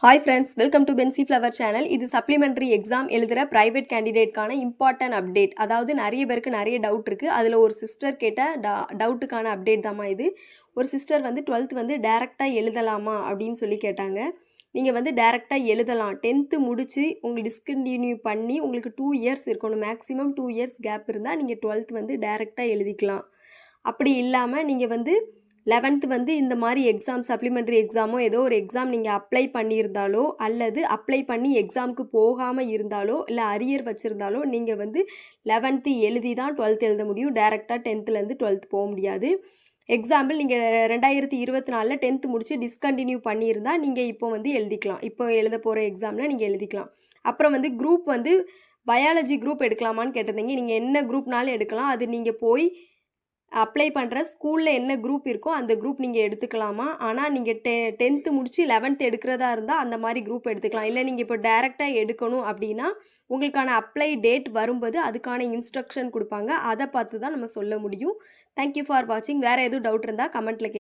Hi friends, welcome to pansy flower channel. இது supplementary exam எழுதுகிற private கேண்டிடேட்கான important update. அதாவது நிறைய பேருக்கு நிறைய டவுட் இருக்குது. அதில் ஒரு சிஸ்டர் கேட்ட டவுட்டுக்கான அப்டேட் தாம்மா இது. ஒரு சிஸ்டர் வந்து 12th வந்து டேரெக்டாக எழுதலாமா அப்படின்னு சொல்லி கேட்டாங்க. நீங்கள் வந்து டேரெக்டாக எழுதலாம். 10th முடித்து உங்களுக்கு டிஸ்கண்டினியூ பண்ணி உங்களுக்கு 2 இயர்ஸ் இருக்கணும். மேக்ஸிமம் 2 இயர்ஸ் கேப் இருந்தால் நீங்கள் 12th வந்து டேரெக்டாக எழுதிக்கலாம். அப்படி இல்லாமல் நீங்கள் வந்து 11th வந்து இந்த மாதிரி எக்ஸாம் சப்ளிமெண்ட்ரி எக்ஸாமோ ஏதோ ஒரு எக்ஸாம் நீங்கள் அப்ளை பண்ணியிருந்தாலோ அல்லது அப்ளை பண்ணி எக்ஸாமுக்கு போகாமல் இருந்தாலோ இல்லை அரியர் வச்சுருந்தாலோ நீங்கள் வந்து 11th எழுதி தான் 12th எழுத முடியும். டேரெக்டாக 10th 12th போக முடியாது. எக்ஸாம்பிள் நீங்கள் 2024 10th முடித்து டிஸ்கண்டினியூ பண்ணியிருந்தால் நீங்கள் இப்போ வந்து எழுதிக்கலாம். இப்போ எழுத போகிற எக்ஸாமில் நீங்கள் எழுதிக்கலாம். அப்புறம் வந்து குரூப் வந்து பயாலஜி குரூப் எடுக்கலாமான்னு கேட்டிருந்தீங்க. நீங்கள் என்ன குரூப்னாலும் எடுக்கலாம். அது நீங்கள் போய் அப்ளை பண்ணுற ஸ்கூலில் என்ன குரூப் இருக்கோ அந்த குரூப் நீங்கள் எடுத்துக்கலாமா. ஆனால் நீங்கள் 10th முடித்து 11th எடுக்கிறதா இருந்தால் அந்த மாதிரி குரூப் எடுத்துக்கலாம். இல்லை நீங்கள் இப்போ டேரெக்டாக எடுக்கணும் அப்படின்னா உங்களுக்கான அப்ளை டேட் வரும்போது அதுக்கான இன்ஸ்ட்ரக்ஷன் கொடுப்பாங்க. அதை பார்த்து தான் நம்ம சொல்ல முடியும். தேங்க்யூ ஃபார் வாட்சிங். வேறு எதுவும் டவுட் இருந்தால் கமெண்ட்டில்